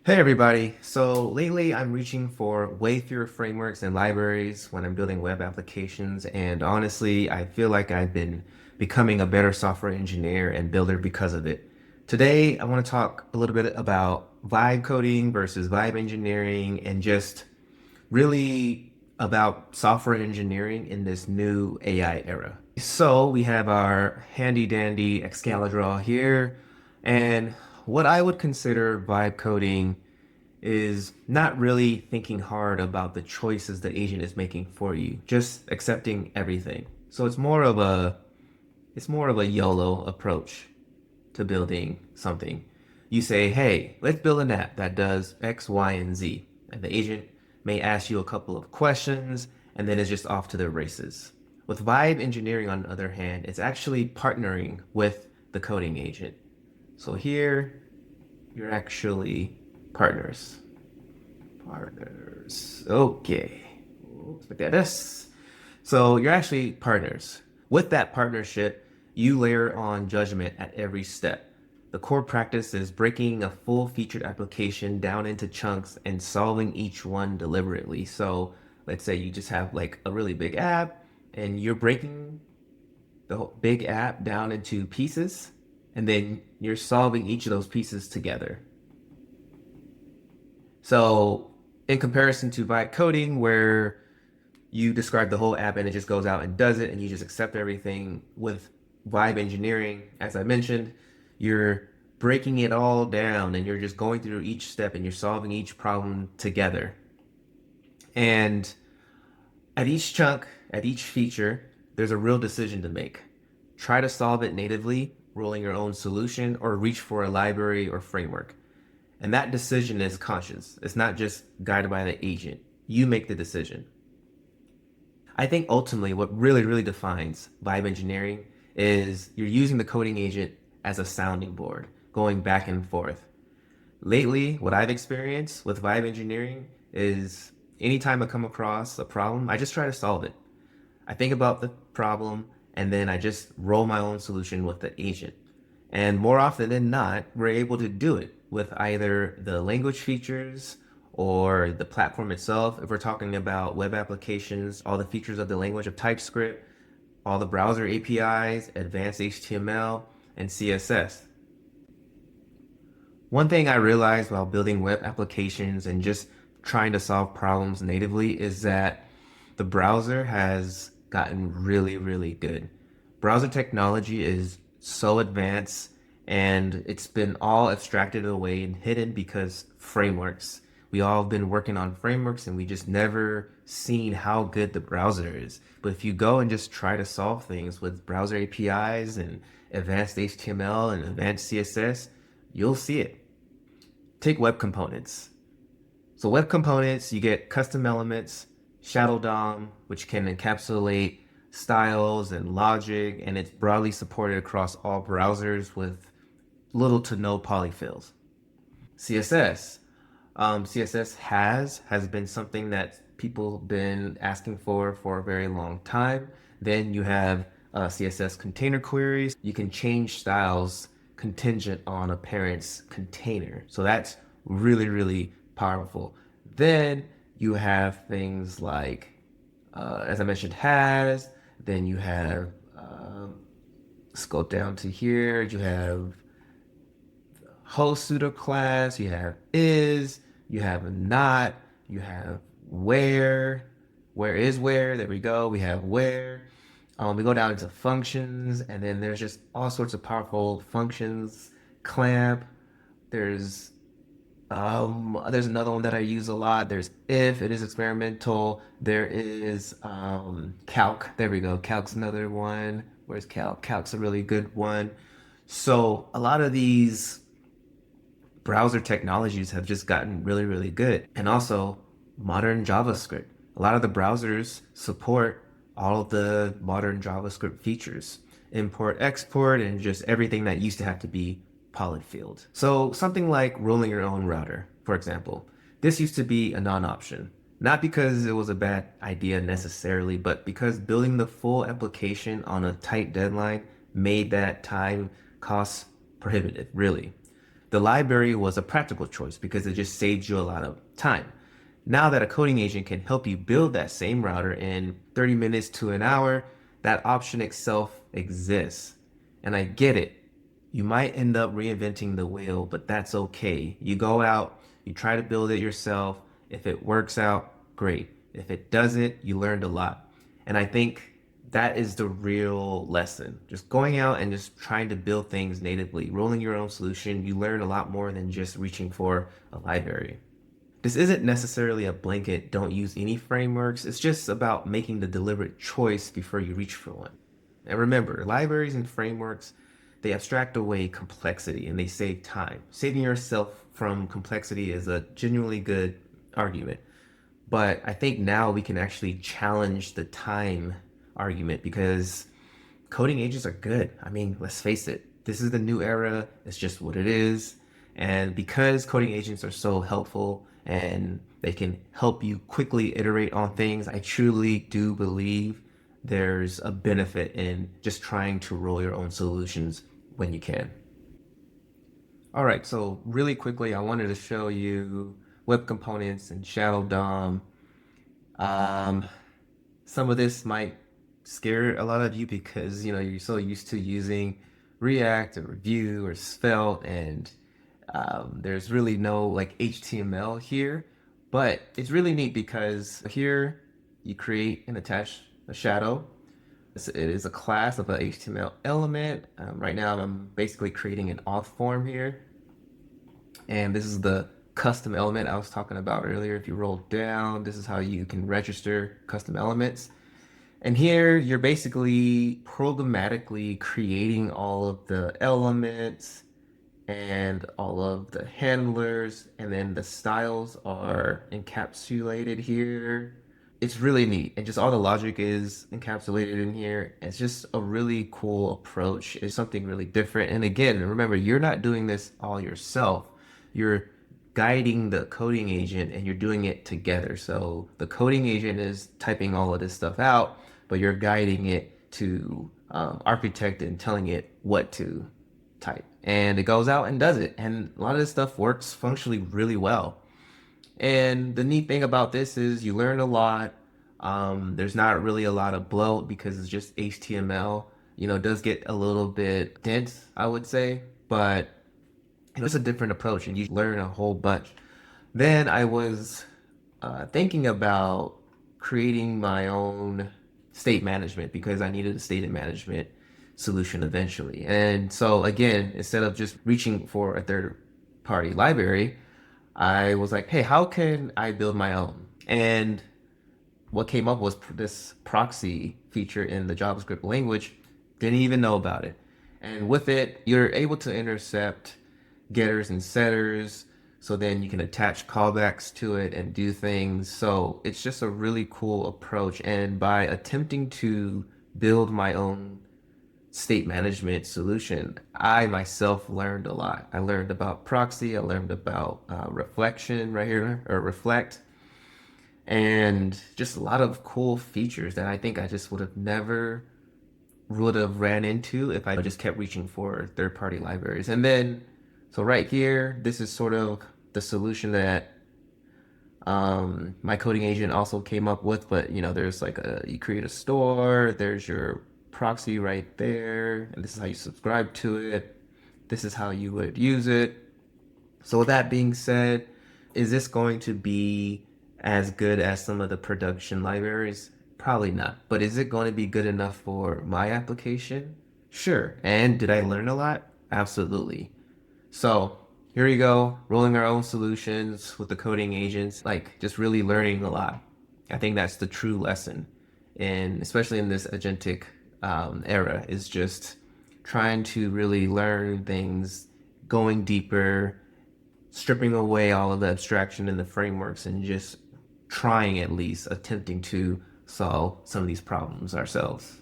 Hey everybody. So lately I'm reaching for way fewer frameworks and libraries when I'm building web applications, and honestly, I feel like I've been becoming a better software engineer and builder because of it. Today, I want to talk a little bit about vibe coding versus vibe engineering and just really about software engineering in this new AI era. So we have our handy dandy Excalibur here, and what I would consider vibe coding is not really thinking hard about the choices the agent is making for you, just accepting everything. So it's more of a YOLO approach to building something. You say, hey, let's build an app that does X, Y, and Z. And the agent may ask you a couple of questions, and then it's just off to the races. With Vibe engineering, on the other hand, it's actually partnering with the coding agent. So here, you're actually partners. Partners. Okay. Let's look at this. So you're actually partners. With that partnership, you layer on judgment at every step. The core practice is breaking a full featured application down into chunks and solving each one deliberately. So let's say you just have like a really big app and you're breaking the whole big app down into pieces and then you're solving each of those pieces together. So in comparison to vibe coding, where you describe the whole app and it just goes out and does it and you just accept everything, with vibe engineering, as I mentioned, you're breaking it all down and you're just going through each step and you're solving each problem together. And at each chunk, at each feature, there's a real decision to make. Try to solve it natively, rolling your own solution, or reach for a library or framework. And that decision is conscious. It's not just guided by the agent. You make the decision. I think ultimately what really defines vibe engineering is you're using the coding agent as a sounding board, going back and forth. Lately, what I've experienced with vibe engineering is anytime I come across a problem, I just try to solve it. I think about the problem and then I just roll my own solution with the agent. And more often than not, we're able to do it with either the language features or the platform itself. If we're talking about web applications, all the features of the language of TypeScript, all the browser APIs, advanced HTML, and CSS. One thing I realized while building web applications and just trying to solve problems natively is that the browser has gotten really good. Browser technology is so advanced and it's been all abstracted away and hidden because frameworks. We all have been working on frameworks and we just never seen how good the browser is. But if you go and just try to solve things with browser APIs and advanced HTML and advanced CSS, you'll see it. Take web components. So web components, you get custom elements, shadow DOM, which can encapsulate styles and logic, and it's broadly supported across all browsers with little to no polyfills. CSS. CSS has been something that people have been asking for a very long time. Then you have CSS container queries. You can change styles contingent on a parent's container. So that's really powerful. Then you have things like, as I mentioned, has. Then you have, let's go down to here. You have host pseudo class, you have is, you have not, you have where is where, there we go, we have where. We go down into functions, and then there's just all sorts of powerful functions, clamp, there's there's another one that I use a lot. There's if, it is experimental. There is calc. There we go. Calc's another one. Where's calc? Calc's a really good one. So a lot of these browser technologies have just gotten really good. And also modern JavaScript. A lot of the browsers support all of the modern JavaScript features. Import, export, and just everything that used to have to be polyfilled. So something like rolling your own router, for example. This used to be a non-option. Not because it was a bad idea necessarily, but because building the full application on a tight deadline made that time cost prohibitive, really. The library was a practical choice because it just saved you a lot of time. Now that a coding agent can help you build that same router in 30 minutes to an hour, that option itself exists. And I get it. You might end up reinventing the wheel, but that's okay. You go out, you try to build it yourself. If it works out, great. If it doesn't, you learned a lot. And I think that is the real lesson. Just going out and just trying to build things natively, rolling your own solution, you learn a lot more than just reaching for a library. This isn't necessarily a blanket, don't use any frameworks. It's just about making the deliberate choice before you reach for one. And remember, libraries and frameworks, they abstract away complexity and they save time. Saving yourself from complexity is a genuinely good argument. But I think now we can actually challenge the time argument because coding agents are good. I mean, let's face it, this is the new era. It's just what it is. And because coding agents are so helpful and they can help you quickly iterate on things, I truly do believe there's a benefit in just trying to roll your own solutions when you can. All right, so really quickly, I wanted to show you web components and Shadow DOM. Um, some of this might scare a lot of you because you're so used to using React or Vue or Svelte, and there's really no like HTML here. But it's really neat because here you create and attach a shadow. It is a class of an HTML element. Right now, I'm basically creating an auth form here, and this is the custom element I was talking about earlier. If you roll down, this is how you can register custom elements. And here you're basically programmatically creating all of the elements and all of the handlers, and then the styles are encapsulated here. It's really neat, and just all the logic is encapsulated in here. It's just a really cool approach. It's something really different. And again, remember, you're not doing this all yourself. You're guiding the coding agent and you're doing it together. So the coding agent is typing all of this stuff out, but you're guiding it to architect and telling it what to type. And it goes out and does it. And a lot of this stuff works functionally really well. And the neat thing about this is you learn a lot. There's not really a lot of bloat because it's just HTML. It does get a little bit dense, I would say, but it's a different approach and you learn a whole bunch. Then I was thinking about creating my own state management because I needed a state management solution eventually. And so again, instead of just reaching for a third party library, I was like, hey, how can I build my own? And what came up was this proxy feature in the JavaScript language. Didn't even know about it. And with it, you're able to intercept getters and setters. So then you can attach callbacks to it and do things. So it's just a really cool approach. And by attempting to build my own state management solution, I myself learned a lot. I learned about proxy, I learned about reflection right here, or reflect, and just a lot of cool features that I think I just would have ran into if I just kept reaching for third-party libraries. And then, so right here, this is sort of the solution that my coding agent also came up with, but there's like you create a store, there's your proxy right there, and this is how you subscribe to it. This is how you would use it. So with that being said, is this going to be as good as some of the production libraries? Probably not. But is it going to be good enough for my application? Sure. And did I learn a lot? Absolutely. So here we go, rolling our own solutions with the coding agents, like just really learning a lot. I think that's the true lesson, and especially in this agentic era, is just trying to really learn things, going deeper, stripping away all of the abstraction in the frameworks, and just trying at least attempting to solve some of these problems ourselves.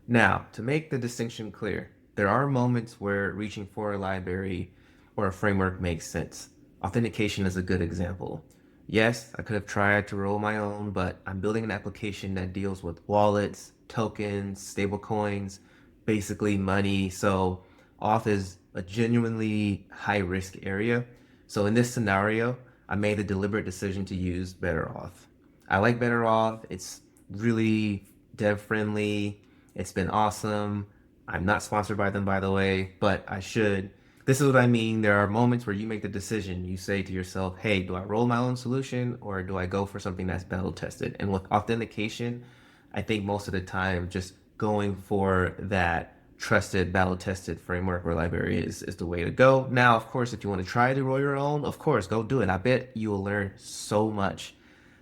Now, to make the distinction clear, there are moments where reaching for a library or a framework makes sense. Authentication is a good example. Yes, I could have tried to roll my own, but I'm building an application that deals with wallets, tokens, stablecoins, basically money. So Auth is a genuinely high risk area. So in this scenario, I made the deliberate decision to use Better Auth. I like Better Auth. It's really dev friendly. It's been awesome. I'm not sponsored by them, by the way, but I should. This is what I mean. There are moments where you make the decision. You say to yourself, hey, do I roll my own solution or do I go for something that's battle tested? And with authentication, I think most of the time just going for that trusted, battle tested framework or library is the way to go. Now, of course, if you want to try to roll your own, of course, go do it. I bet you will learn so much.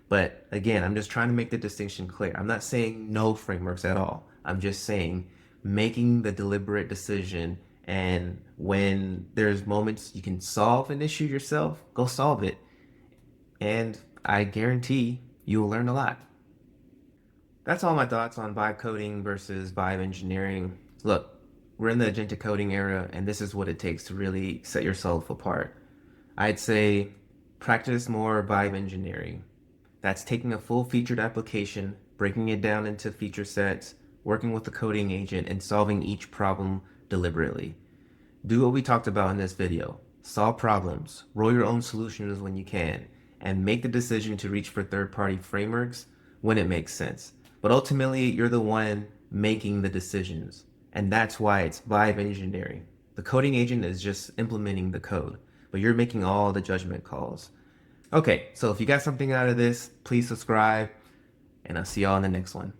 But again, I'm just trying to make the distinction clear. I'm not saying no frameworks at all. I'm just saying making the deliberate decision. And when there's moments you can solve an issue yourself, go solve it. And I guarantee you will learn a lot. That's all my thoughts on vibe coding versus vibe engineering. Look, we're in the agentic coding era, and this is what it takes to really set yourself apart. I'd say practice more vibe engineering. That's taking a full featured application, breaking it down into feature sets, working with the coding agent, and solving each problem deliberately. Do what we talked about in this video. Solve problems, roll your own solutions when you can, and make the decision to reach for third-party frameworks when it makes sense. But ultimately, you're the one making the decisions, and that's why it's vibe engineering. The coding agent is just implementing the code, but you're making all the judgment calls. Okay, so if you got something out of this, please subscribe, and I'll see y'all in the next one.